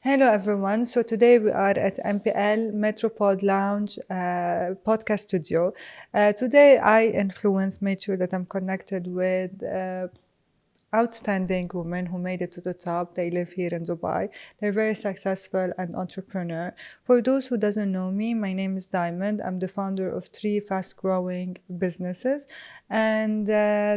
Hello, everyone. So today we are at MPL Metropod Lounge podcast studio. Today I influence, made sure that I'm connected with outstanding women who made it to the top. They live here in Dubai. They're very successful and entrepreneur. For those who doesn't know me, my name is Diamond. I'm the founder of 3 fast-growing businesses. And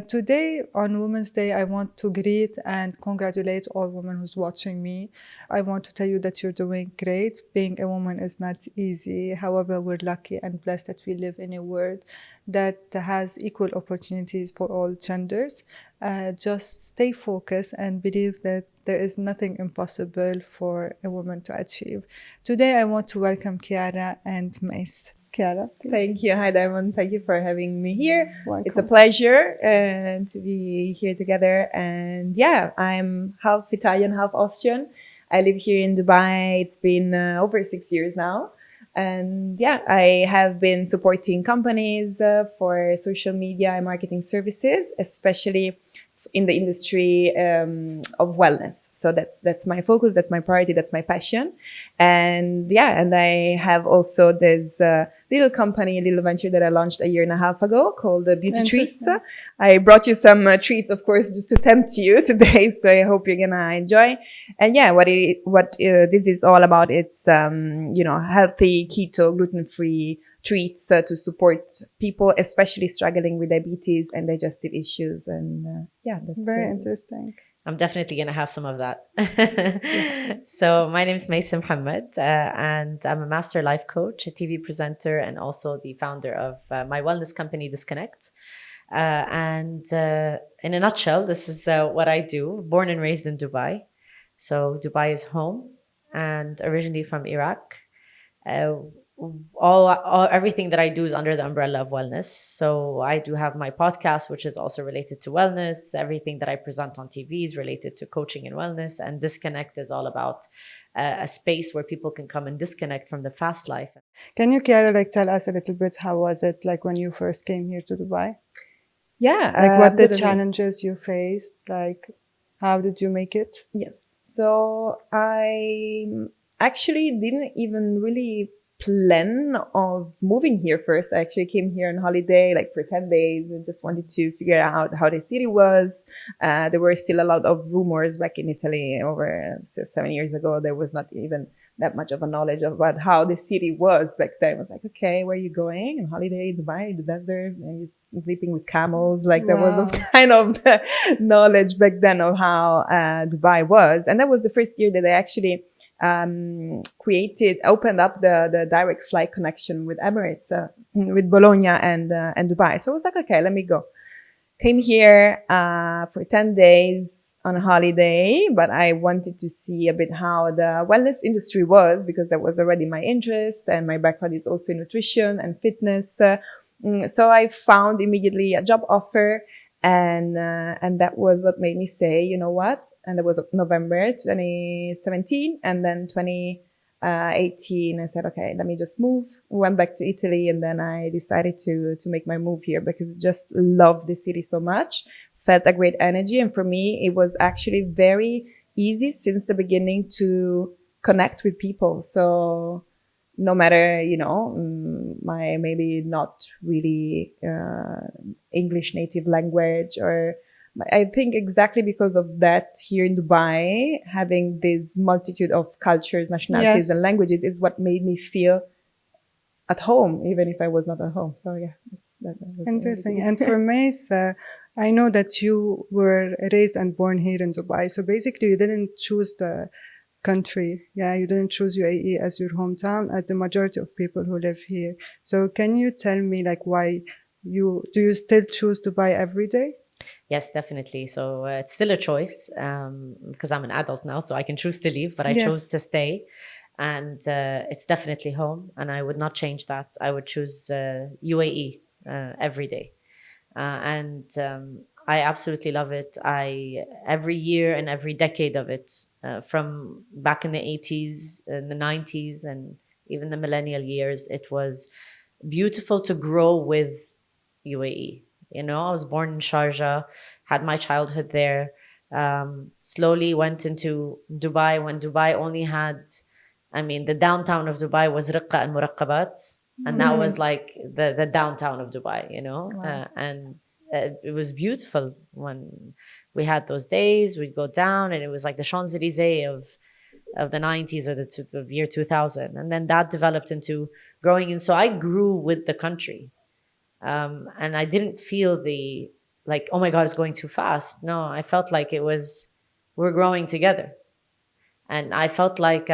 today on Women's Day, I want to greet and congratulate all women who's watching me. I want to tell you that you're doing great. Being a woman is not easy. However, we're lucky and blessed that we live in a world that has equal opportunities for all genders. Just stay focused and believe that there is nothing impossible for a woman to achieve. Today, I want to welcome Kiara and Mais. Kiara, please. Thank you. Hi, Diamond. Thank you for having me here. Welcome. It's a pleasure to be here together. And yeah, I'm half Italian, half Austrian. I live here in Dubai. It's been over 6 years now. And yeah, I have been supporting companies for social media and marketing services, especially in the industry of wellness. So that's my focus, that's my priority, that's my passion. And yeah, and I have also this little company, a little venture that I launched 1.5 years ago called Beauty Treats. I brought you some treats, of course, just to tempt you today. So I hope you're gonna enjoy. And yeah, what this is all about, it's healthy, keto, gluten-free treats to support people, especially struggling with diabetes and digestive issues. And yeah, that's very interesting. I'm definitely going to have some of that. So my name is Mais Mohammed, and I'm a master life coach, a TV presenter, and also the founder of my wellness company, Disconnect. And in a nutshell, this is what I do. Born and raised in Dubai. So Dubai is home, and originally from Iraq. Everything that I do is under the umbrella of wellness. So I do have my podcast, which is also related to wellness. Everything that I present on TV is related to coaching and wellness. And Disconnect is all about a space where people can come and disconnect from the fast life. Can you, Kiara, tell us a little bit, how was it when you first came here to Dubai? Yeah. What the challenges you faced? How did you make it? Yes. So I actually didn't even really plan of moving here first. I actually came here on holiday, for 10 days, and just wanted to figure out how the city was. There were still a lot of rumors back in Italy over 7 years ago. There was not even that much of a knowledge about how the city was back then. I was like, okay, where are you going? On holiday, Dubai, the desert, and you're sleeping with camels. There was a kind of knowledge back then of how Dubai was. And that was the first year that I actually opened up the direct flight connection with Emirates, with Bologna and Dubai. So I was like, okay, let me go. Came here for 10 days on a holiday, but I wanted to see a bit how the wellness industry was, because that was already my interest, and my background is also in nutrition and fitness. So I found immediately a job offer. And that was what made me say, you know what? And that was November 2017. And then 2018, I said, okay, let me just move. Went back to Italy. And then I decided to make my move here because I just loved the city so much. Felt a great energy. And for me, it was actually very easy since the beginning to connect with people. So no matter, my maybe not really English native language, or I think exactly because of that, here in Dubai, having this multitude of cultures, nationalities, and languages is what made me feel at home, even if I was not at home. So yeah, that was interesting. And for Mais, I know that you were raised and born here in Dubai. So basically, you didn't choose the country. Yeah, you didn't choose UAE as your hometown, as the majority of people who live here. So can you tell me why do you still choose Dubai every day? Yes, definitely. So it's still a choice because I'm an adult now, so I can choose to leave, but I chose to stay. And it's definitely home, and I would not change that. I would choose UAE every day. I absolutely love it. Every year and every decade of it, from back in the 80s and the 90s and even the millennial years, it was beautiful to grow with UAE. I was born in Sharjah, had my childhood there, Slowly went into Dubai when Dubai only had, I mean, the downtown of Dubai was Riqqa and Muraqqabat. And that was like the downtown of Dubai, you know? Wow. And it was beautiful when we had those days. We'd go down and it was like the Champs-Élysées of the 90s or the year 2000. And then that developed into growing. And so I grew with the country. And I didn't feel the, like, oh my God, it's going too fast. No, I felt like it was, we're growing together. And I felt like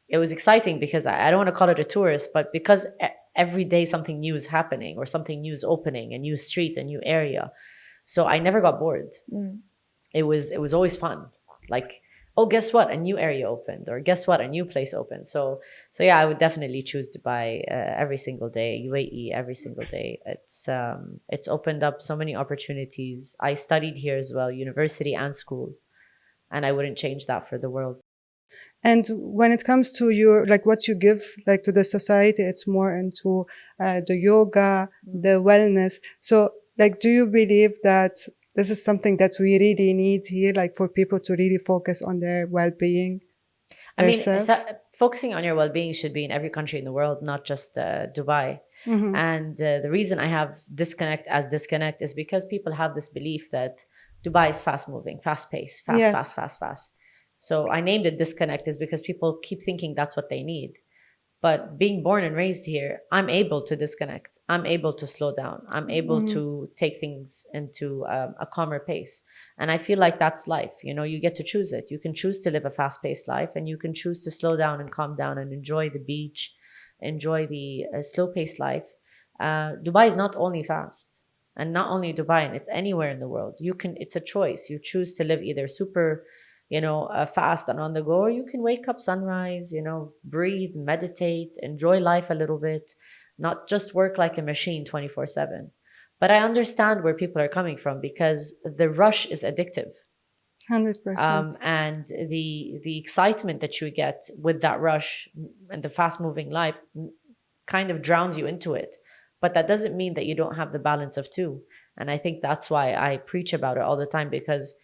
it was exciting because I don't want to call it a tourist, but because every day something new is happening or something new is opening, a new street, a new area. So I never got bored. It was always fun. Like, oh, guess what? A new area opened, or guess what? A new place opened. So yeah, I would definitely choose Dubai every single day, UAE every single day. It's opened up so many opportunities. I studied here as well, university and school, and I wouldn't change that for the world. And when it comes to your, like what you give like to the society, it's more into the yoga, the wellness. So like, do you believe that this is something that we really need here, like for people to really focus on their well-being, I their mean, self? focusing on your well-being should be in every country in the world, not just Dubai. And the reason I have disconnect is because people have this belief that Dubai is fast moving, fast paced, Yes. fast. So I named it disconnect is because people keep thinking that's what they need. But being born and raised here, I'm able to disconnect. I'm able to slow down. I'm able to take things into a calmer pace. And I feel like that's life. You know, you get to choose it. You can choose to live a fast paced life, and you can choose to slow down and calm down and enjoy the beach, enjoy the slow paced life. Dubai is not only fast, and not only Dubai, and it's anywhere in the world. It's a choice. You choose to live either super, fast and on the go, or you can wake up sunrise, breathe, meditate, enjoy life a little bit, not just work like a machine 24/7. But I understand where people are coming from because the rush is addictive. 100%. And the excitement that you get with that rush and the fast moving life kind of drowns you into it. But that doesn't mean that you don't have the balance of two. And I think that's why I preach about it all the time, because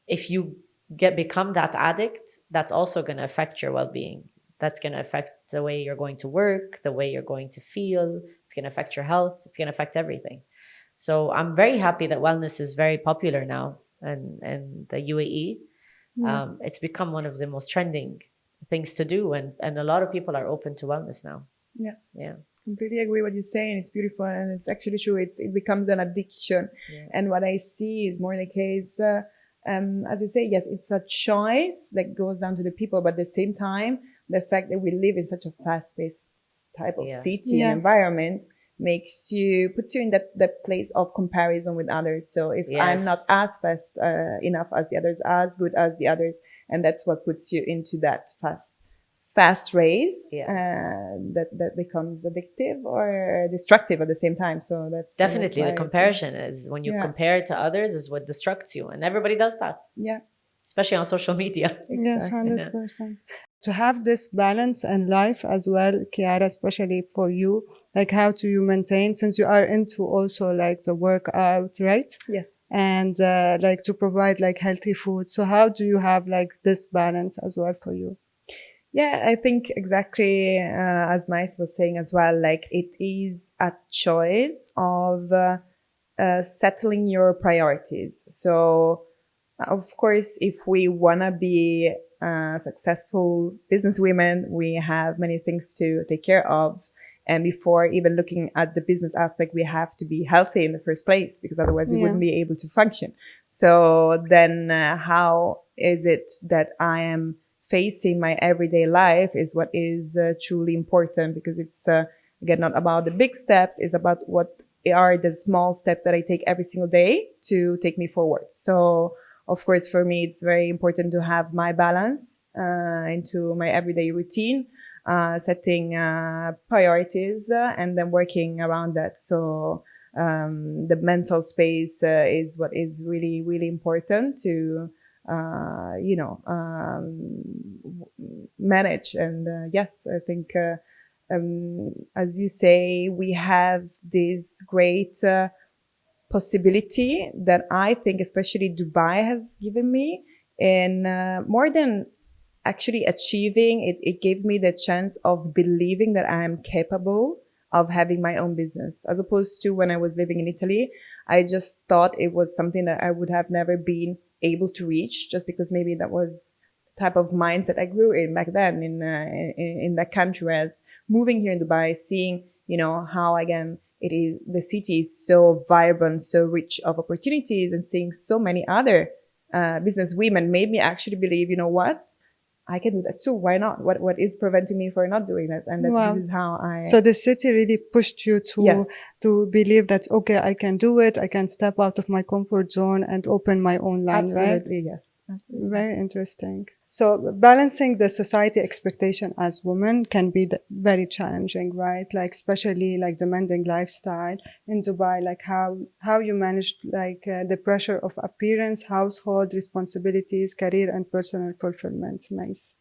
if you become that addict, that's also going to affect your well-being. That's going to affect the way you're going to work, the way you're going to feel. It's going to affect your health. It's going to affect everything. So I'm very happy that wellness is very popular now in the UAE. It's become one of the most trending things to do, and a lot of people are open to wellness now. Yes. Yeah. Completely agree what you're saying. It's beautiful, and it's actually true. It becomes an addiction. Yeah. And what I see is more the case, as you say, yes, it's a choice that goes down to the people, but at the same time, the fact that we live in such a fast-paced type of city and environment puts you in that place of comparison with others. So if I'm not as fast enough as the others, as good as the others, and that's what puts you into that fast race that becomes addictive or destructive at the same time. So that's definitely the comparison is when you compare to others is what destructs you, and everybody does that. Yeah, especially on social media. Yes, 100%. To have this balance in life as well, Kiara, especially for you, like how do you maintain, since you are into also like the workout, right? Yes. And like to provide like healthy food. So how do you have like this balance as well for you? Yeah, I think exactly as Mais was saying as well, like it is a choice of settling your priorities. So, of course, if we want to be successful businesswomen, we have many things to take care of. And before even looking at the business aspect, we have to be healthy in the first place, because otherwise we wouldn't be able to function. So then how is it that I am facing my everyday life is what is truly important, because it's again not about the big steps, it's about what are the small steps that I take every single day to take me forward. So of course for me it's very important to have my balance into my everyday routine, setting priorities and then working around that. So the mental space is what is really, really important to manage. And yes, I think as you say, we have this great possibility that I think especially Dubai has given me. And more than actually achieving it, it gave me the chance of believing that I am capable of having my own business, as opposed to when I was living in Italy. I just thought it was something that I would have never been able to reach, just because maybe that was the type of mindset I grew in back then in that country. Whereas moving here in Dubai, seeing, you know, how again it is, the city is so vibrant, so rich of opportunities, and seeing so many other business women made me actually believe, you know what, I can do that too. Why not? What is preventing me for not doing that? And that Wow. this is how I. So the city really pushed you Yes. to believe that, okay, I can do it. I can step out of my comfort zone and open my own line, right? Absolutely, yes. Absolutely. Very interesting. So balancing the society expectation as women can be very challenging, right? Like especially like demanding lifestyle in Dubai, like how you managed like the pressure of appearance, household responsibilities, career and personal fulfillment, Mais.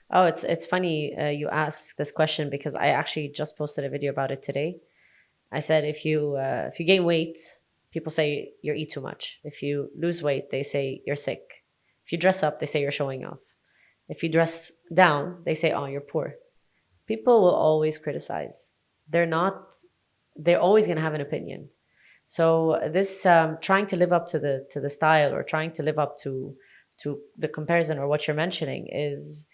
Oh, it's funny you ask this question because I actually just posted a video about it today. I said if you gain weight, people say you eat too much. If you lose weight, they say you're sick. If you dress up, they say you're showing off. If you dress down, they say, oh, you're poor. People will always criticize. They're always going to have an opinion. So this trying to live up to the style, or trying to live up to the comparison or what you're mentioning, is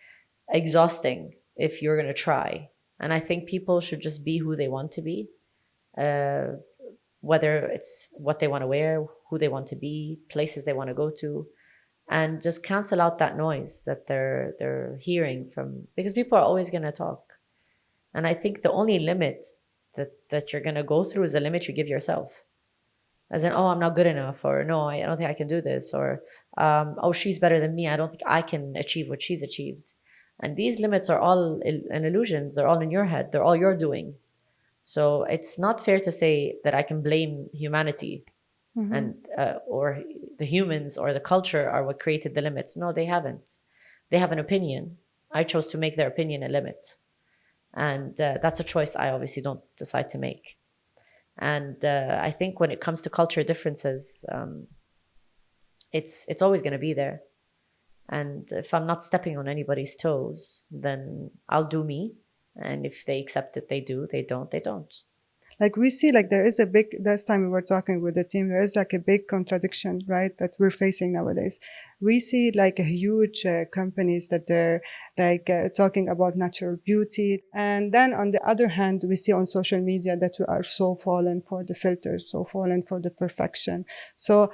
exhausting if you're going to try. And I think people should just be who they want to be, whether it's what they want to wear, who they want to be, places they want to go to, and just cancel out that noise that they're hearing from, because people are always going to talk. And I think the only limit that you're going to go through is a limit you give yourself. As in, oh, I'm not good enough, or no, I don't think I can do this, or oh, she's better than me, I don't think I can achieve what she's achieved. And these limits are all an illusion. They're all in your head. They're all you're doing. So it's not fair to say that I can blame humanity and or the humans or the culture are what created the limits. No, they haven't. They have an opinion. I chose to make their opinion a limit. And that's a choice I obviously don't decide to make. And I think when it comes to culture differences, it's always going to be there. And if I'm not stepping on anybody's toes, then I'll do me. And if they accept it, they do. They don't, they don't. Like we see, like there is a big, last time we were talking with the team, there is like a big contradiction, right, that we're facing nowadays. We see like a huge companies that they're like talking about natural beauty. And then on the other hand, we see on social media that we are so fallen for the filters, so fallen for the perfection. So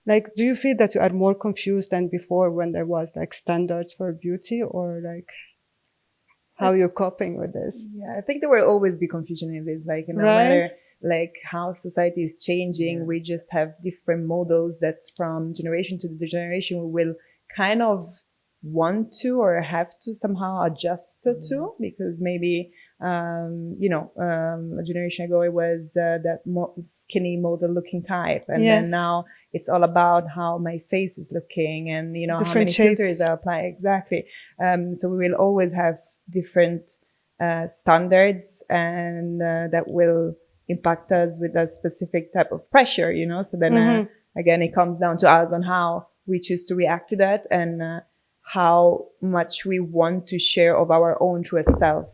like, do you feel that you are more confused than before when there was like standards for beauty, or like how you're coping with this? Yeah, I think there will always be confusion in this. Like, no matter like how society is changing, we just have different models that from generation to the generation we will kind of want to or have to somehow adjust to, because maybe a generation ago it was that skinny model looking type, and then now it's all about how my face is looking and different how many shapes. filters I apply. Exactly. So we will always have different standards, and that will impact us with a specific type of pressure, so then again it comes down to us on how we choose to react to that, and how much we want to share of our own truest self.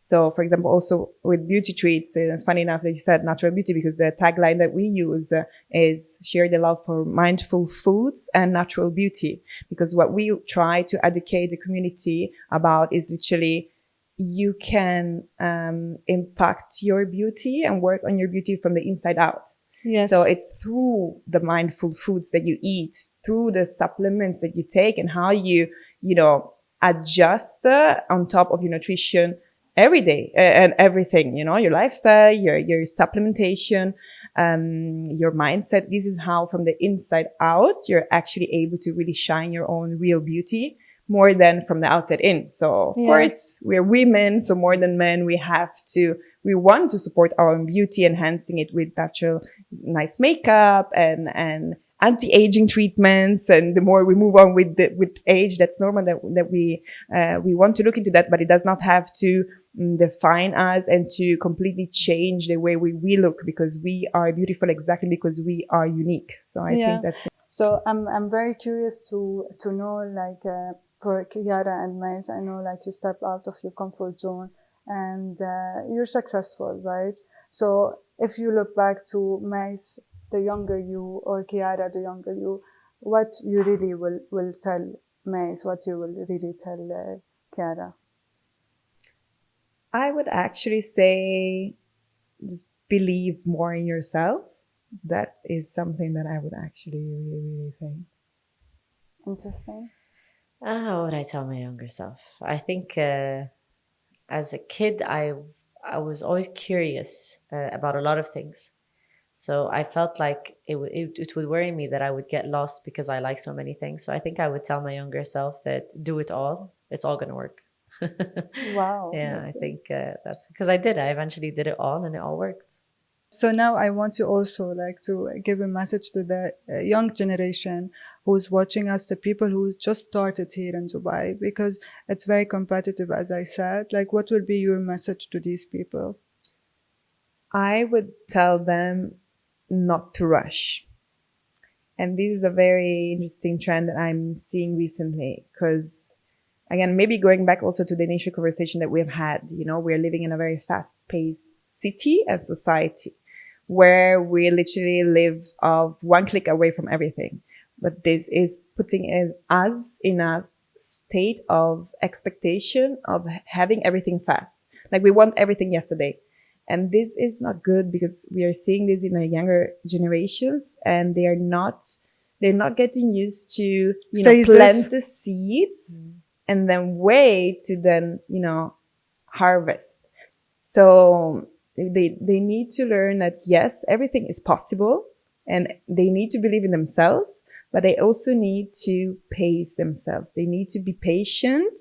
So, for example, also with beauty treats, it's funny enough that you said natural beauty, because the tagline that we use is share the love for mindful foods and natural beauty. Because what we try to educate the community about is literally you can impact your beauty and work on your beauty from the inside out. Yes. So it's through the mindful foods that you eat, through the supplements that you take, and how you adjust on top of your nutrition every day and everything, your lifestyle, your supplementation, your mindset. This is how from the inside out, you're actually able to really shine your own real beauty more than from the outside in. So of course we're women. So more than men, we want to support our own beauty, enhancing it with natural, nice makeup and anti-aging treatments, and the more we move on with age, that's normal that we want to look into that, but it does not have to define us and to completely change the way we look, because we are beautiful exactly because we are unique. So I think that's it. So I'm very curious to know, like, for Kiara and Mais, I know, like, you step out of your comfort zone and you're successful, right? So if you look back to Mais, the younger you, or Kiara, the younger you, what you really will tell Mais, what you will really tell Kiara? I would actually say just believe more in yourself. That is something that I would actually really say. Interesting. What would I tell my younger self? I think as a kid, I was always curious about a lot of things. So I felt like it would worry me that I would get lost because I like so many things. So I think I would tell my younger self that do it all. It's all going to work. Wow. Yeah, Okay. I think that's because I did. I eventually did it all and it all worked. So now I want you also, like, to give a message to the young generation who's watching us, the people who just started here in Dubai, because it's very competitive, as I said. Like, what will be your message to these people? I would tell them not to rush. And this is a very interesting trend that I'm seeing recently, because again, maybe going back also to the initial conversation that we've had, we're living in a very fast-paced city and society where we literally live of one click away from everything. But this is putting us in a state of expectation of having everything fast. Like we want everything yesterday. And this is not good, because we are seeing this in the younger generations, and they're not getting used to, plant the seeds and then wait to then, harvest. So they need to learn that, yes, everything is possible, and they need to believe in themselves, but they also need to pace themselves. They need to be patient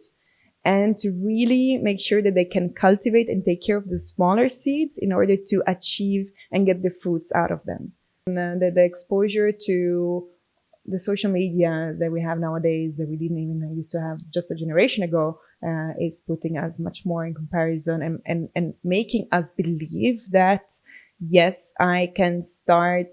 and to really make sure that they can cultivate and take care of the smaller seeds in order to achieve and get the fruits out of them. And the exposure to the social media that we have nowadays, that we didn't even used to have just a generation ago, is putting us much more in comparison and making us believe that, yes, I can start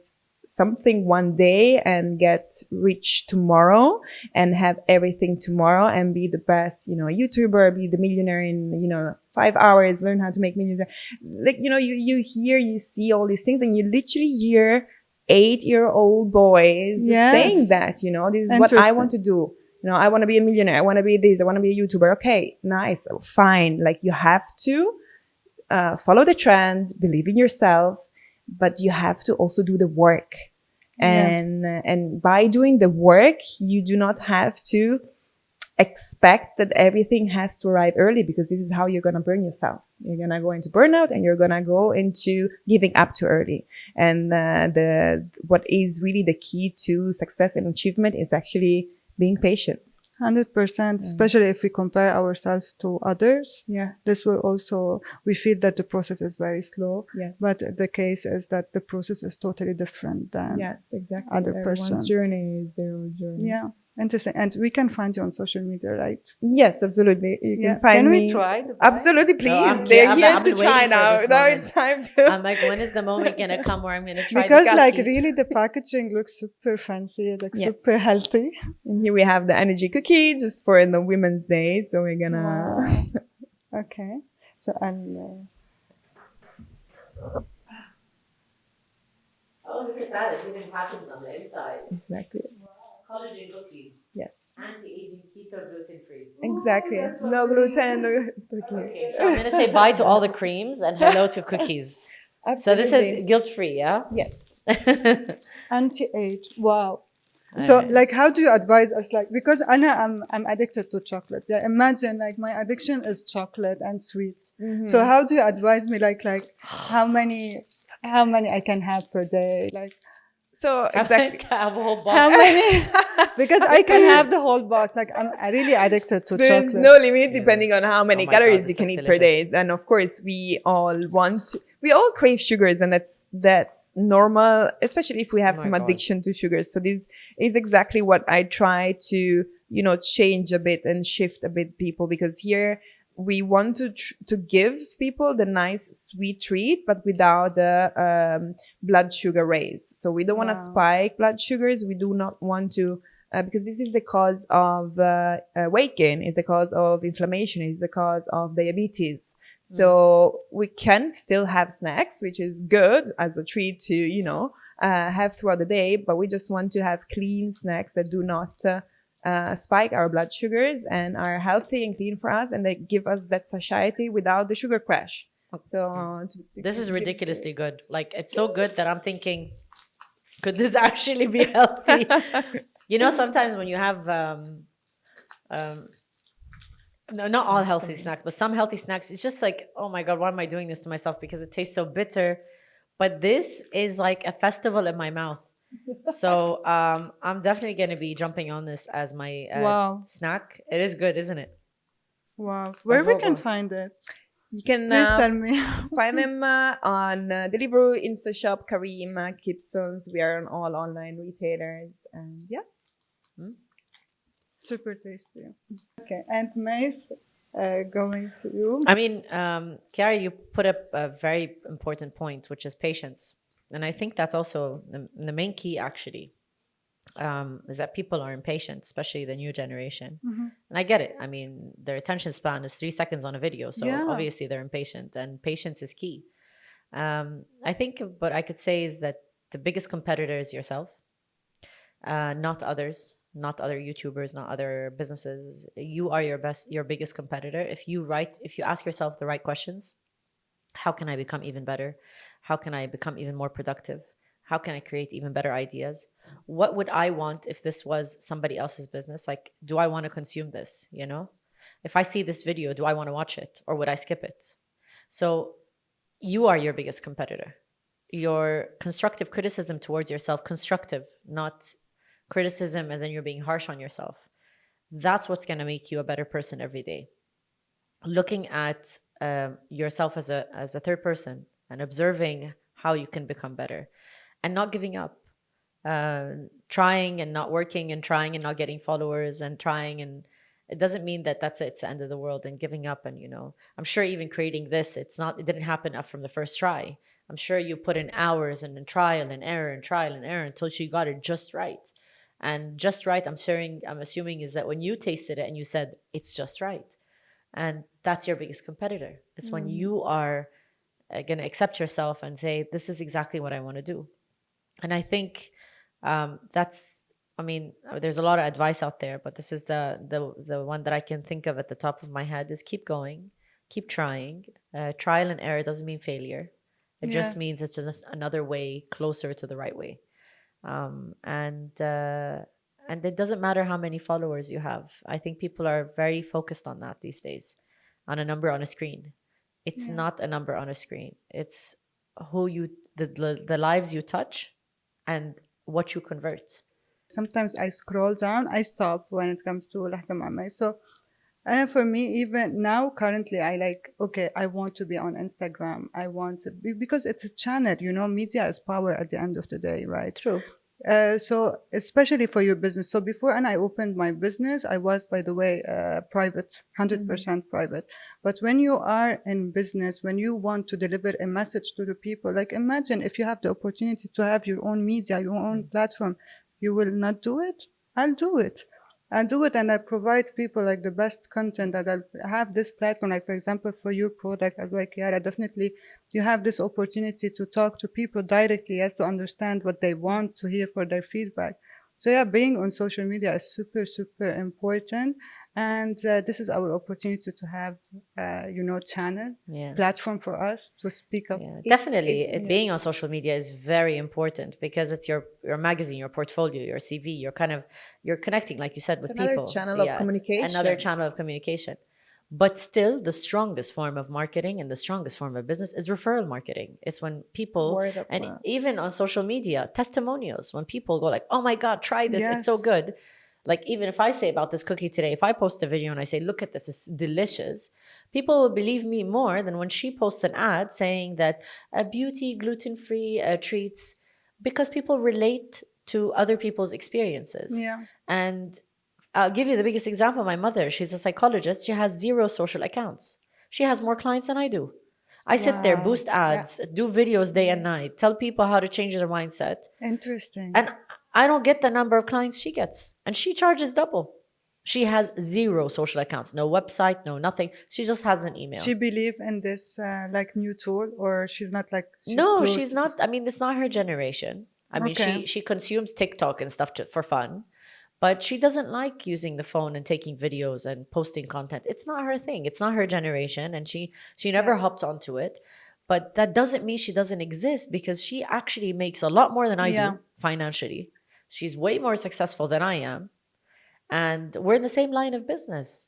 something one day and get rich tomorrow and have everything tomorrow and be the best, YouTuber, be the millionaire in, 5 hours, learn how to make millions. Like, you see all these things, and you literally hear 8-year-old boys saying that, this is what I want to do. I want to be a millionaire. I want to be this. I want to be a YouTuber. Okay, nice. Fine. Like, you have to follow the trend, believe in yourself, but you have to also do the work. And by doing the work, you do not have to expect that everything has to arrive early, because this is how you're going to burn yourself. You're going to go into burnout, and you're going to go into giving up too early. And what is really the key to success and achievement is actually being patient. 100%, especially if we compare ourselves to others. Yeah. This will also, we feel that the process is very slow. Yes. But the case is that the process is totally different than other person's. Everyone's journey is their own journey. Yeah. Interesting. And we can find you on social media, right? Yes, absolutely. You can find me. Can we try? Absolutely, please. No, they're here to try now. Now it's time to. I'm like, when is the moment going to come where I'm going to try because this? Like, really, the packaging looks super fancy, like super healthy. And here we have the energy cookie just for the Women's Day. So we're going to. Okay. So I'll. Oh, look at that. It's even packaged on the inside. Exactly. Collagen cookies. Yes. Anti-aging, keto, gluten-free. Exactly. No gluten. Okay, so I'm going to say bye to all the creams and hello to cookies. Absolutely. So this is guilt-free, yeah? Yes. Anti-age. Wow. So, like, how do you advise us? Like, because I'm addicted to chocolate. Yeah, imagine, like, my addiction is chocolate and sweets. Mm-hmm. So how do you advise me? Like how many I can have per day? Like. So exactly. Have a whole box. How many? Because I can have the whole box. Like, I'm really addicted to chocolate. There's no limit depending on how many calories you can eat per day. And of course, we all want we all crave sugars, and that's normal, especially if we have Oh my some God. addiction to sugars. So this is exactly what I try to, change a bit and shift a bit people, because here we want to give people the nice sweet treat, but without the blood sugar raise. So we don't want to Wow. spike blood sugars. We do not want to, because this is the cause of weight gain, is the cause of inflammation, is the cause of diabetes. So we can still have snacks, which is good as a treat to, have throughout the day, but we just want to have clean snacks that do not spike our blood sugars and are healthy and clean for us, and they give us that satiety without the sugar crash. So This is ridiculously good. Like, it's so good that I'm thinking, could this actually be healthy? Sometimes when you have no, not all healthy snacks, but some healthy snacks, it's just like, oh my God, why am I doing this to myself? Because it tastes so bitter. But this is like a festival in my mouth. So I'm definitely going to be jumping on this as my Wow. snack. It is good, isn't it? Wow. Where we can Bravo. find it? you can Please tell me. find them on Deliveroo, InstaShop, Kareem, Kitsons. We are on all online retailers, and yes. Super tasty. Okay, and Mais, going to you. I mean, Chiara, you put up a very important point, which is patience. And I think that's also the main key, actually, is that people are impatient, especially the new generation. And I get it. I mean, their attention span is 3 seconds on a video. So Yeah. obviously they're impatient, and patience is key. I think what I could say is that the biggest competitor is yourself, not others, not other YouTubers, not other businesses. You are your biggest competitor. If you ask yourself the right questions, how can I become even better? How can I become even more productive? How can I create even better ideas? What would I want if this was somebody else's business? Like, do I want to consume this? If I see this video, do I want to watch it, or would I skip it? So you are your biggest competitor. Your constructive criticism towards yourself, constructive, not criticism as in you're being harsh on yourself. That's what's going to make you a better person every day. Looking at yourself as a third person and observing how you can become better, and not giving up, trying and not working, and trying and not getting followers, and trying, and it doesn't mean that that's it, it's the end of the world, and giving up. And I'm sure even creating this, it didn't happen up from the first try. I'm sure you put in hours and trial and error until you got it just right. And just right, I'm assuming is that when you tasted it and you said it's just right. And that's your biggest competitor. It's when you are going to accept yourself and say, this is exactly what I want to do. And I think there's a lot of advice out there, but this is the one that I can think of at the top of my head is keep going, keep trying. Trial and error doesn't mean failure. It just means it's just another way closer to the right way. And it doesn't matter how many followers you have. I think people are very focused on that these days, on a number on a screen. It's not a number on a screen. It's the lives you touch and what you convert. Sometimes I scroll down, I stop when it comes to Lahza Ma'amai. So for me, even now, currently, I want to be on Instagram. I want to be, because it's a channel, media is power at the end of the day, right? True. So especially for your business. So before, and I opened my business, I was, by the way, private, 100% private. But when you are in business, when you want to deliver a message to the people, like imagine if you have the opportunity to have your own media, your own platform, you will not do it? I'll do it. And I provide people like the best content, that I'll have this platform, like for example, for your product as well, Chiara, definitely you have this opportunity to talk to people directly, yes, to understand what they want to hear for their feedback. So yeah, being on social media is super, super important. And this is our opportunity to have, channel, platform for us to speak up. Yeah, definitely. Being on social media is very important because it's your magazine, your portfolio, your CV. You're connecting, like you said, with another people. Channel of communication. Another channel of communication. But still, the strongest form of marketing and the strongest form of business is referral marketing. It's when people, and even on social media, testimonials, when people go like, oh my God, try this, it's so good. Like, even if I say about this cookie today, if I post a video and I say, look at this, it's delicious, people will believe me more than when she posts an ad saying that beauty, gluten-free treats, because people relate to other people's experiences. Yeah. And I'll give you the biggest example. My mother, she's a psychologist. She has 0 social accounts. She has more clients than I do. I sit there, Wow. boost ads, do videos day and night, tell people how to change their mindset. Interesting. And I don't get the number of clients she gets. And she charges double. She has 0 social accounts, no website, no nothing. She just has an email. She believe in this like new tool, or she's not like No, closed she's to not. this? I mean, it's not her generation. I mean, Okay. she consumes TikTok and stuff for fun, but she doesn't like using the phone and taking videos and posting content. It's not her thing. It's not her generation, and she never hopped onto it. But that doesn't mean she doesn't exist, because she actually makes a lot more than I Yeah. do financially. She's way more successful than I am, and we're in the same line of business.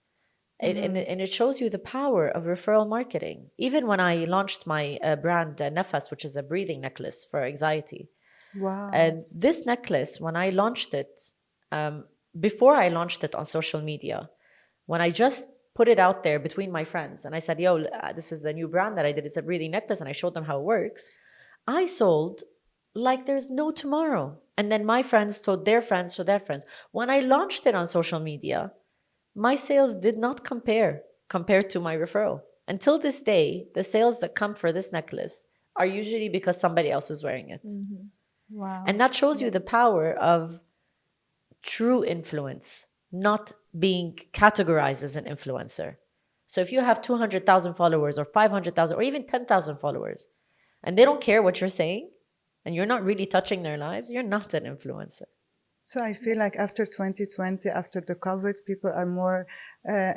And it shows you the power of referral marketing. Even when I launched my brand Nefas, which is a breathing necklace for anxiety, Wow. and this necklace, when I launched it, before I launched it on social media, when I just put it out there between my friends and I said, yo, this is the new brand that I did, it's a breathing necklace, and I showed them how it works, I sold like there's no tomorrow. And then my friends told their friends to their friends. When I launched it on social media, my sales did not compared to my referral. Until this day, the sales that come for this necklace are usually because somebody else is wearing it. Wow. And that shows you the power of true influence, not being categorized as an influencer. So if you have 200,000 followers or 500,000 or even 10,000 followers, and they don't care what you're saying, and you're not really touching their lives, you're not an influencer. So I feel like after 2020, after the COVID, people are more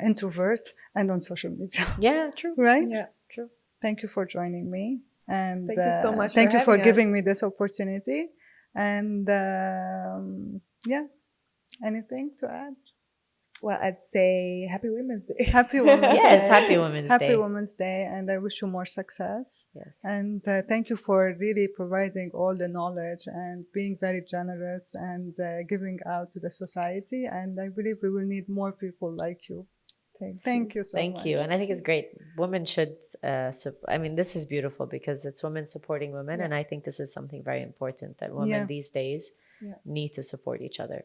introvert and on social media, Yeah, true. right? Yeah. True. Thank you for joining me. And Thank you so much thank for you for having giving us. me this opportunity. And yeah, anything to add? Well, I'd say Happy Women's Day. Happy Women's Yes, Day. happy Women's Happy Day. Women's Day. And I wish you more success. Yes. And thank you for really providing all the knowledge and being very generous and giving out to the society. And I believe we will need more people like you. Thank you so much. Thank you. And I think it's great. Women should, I mean, this is beautiful because it's women supporting women. And I think this is something very important that women these days need to support each other.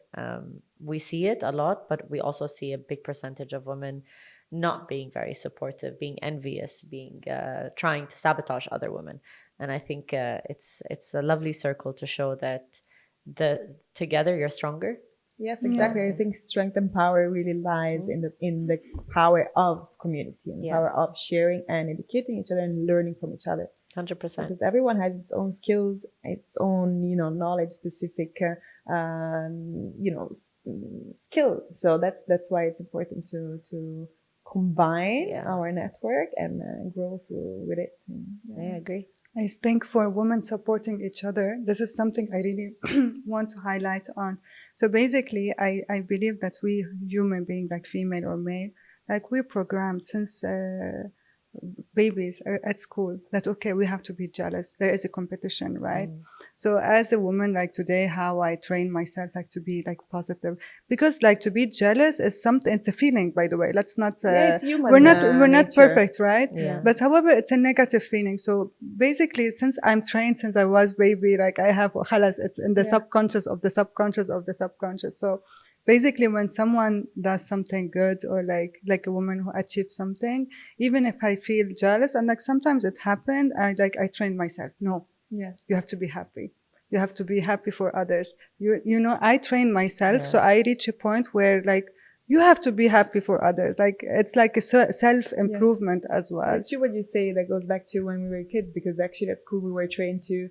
We see it a lot, but we also see a big percentage of women not being very supportive, being envious, being trying to sabotage other women. And I think it's a lovely circle to show that together you're stronger. Yes, exactly. I think strength and power really lies in the power of community and the power of sharing and educating each other and learning from each other. 100%. Because everyone has its own skills, its own, knowledge specific, skill. So that's why it's important to combine our network and grow through with it. I agree. I think for women supporting each other, this is something I really want to highlight on. So basically, I believe that we human being, like female or male, like we're programmed since babies at school that, okay, we have to be jealous. There is a competition, right? So as a woman, like today, how I train myself, like to be like positive, because like to be jealous is something, it's a feeling, by the way. Let's not, it's human, we're not nature. perfect, right? Yeah. But however, it's a negative feeling. So basically, since I'm trained since I was baby, like I have, khalas, it's in the subconscious of the subconscious of the subconscious. So basically, when someone does something good or like a woman who achieved something, even if I feel jealous, and like sometimes it happened, I trained myself. No, you have to be happy. You have to be happy for others. I train myself, so I reach a point where like you have to be happy for others. Like it's like a self improvement as well. It's true what you say. That goes back to when we were kids, because actually at school we were trained to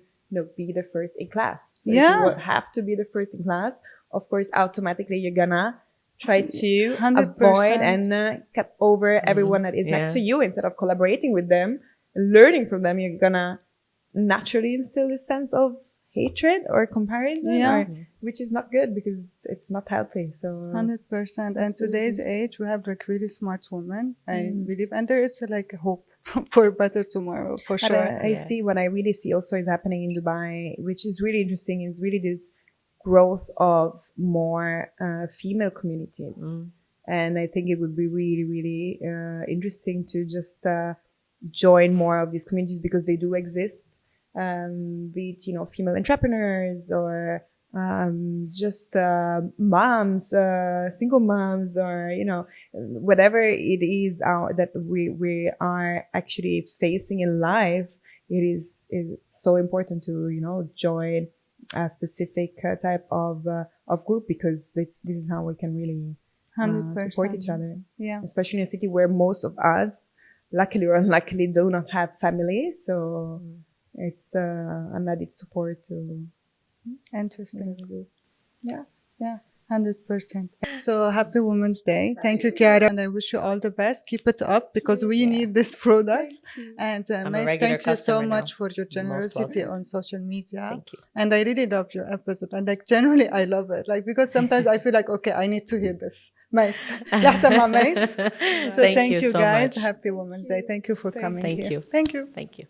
be the first in class. So if you have to be the first in class, of course, automatically you're gonna try to 100%. avoid and cut over everyone that is next to you instead of collaborating with them and learning from them. You're gonna naturally instill this sense of hatred or comparison, which is not good because it's not healthy. So 100%. And today's age, we have like really smart women, I believe, and there is like hope for a better tomorrow, for sure. I see what I really see also is happening in Dubai, which is really interesting, is really this growth of more female communities. And I think it would be really, really interesting to just join more of these communities because they do exist. Be it, female entrepreneurs or just moms, single moms, or whatever it is that we are actually facing in life. It's so important to join a specific type of group because this is how we can really 100%. support each other. Yeah. Especially in a city where most of us, luckily or unluckily, do not have family. So it's an added support to. Interesting. Yeah. Yeah. 100%. So happy Women's Day. Thank you, Chiara. And I wish you all the best. Keep it up because we need this product. And I'm a Mais, regular thank you so customer much now. for your generosity on social media. Thank you. And I really love your episode. And generally, I love it. Because sometimes I feel like, okay, I need to hear this. Mais. لحظة مع Mais. So Thank thank you you so guys. much. Happy Women's Day. Thank you for coming Thank here. you. Thank you. Thank you.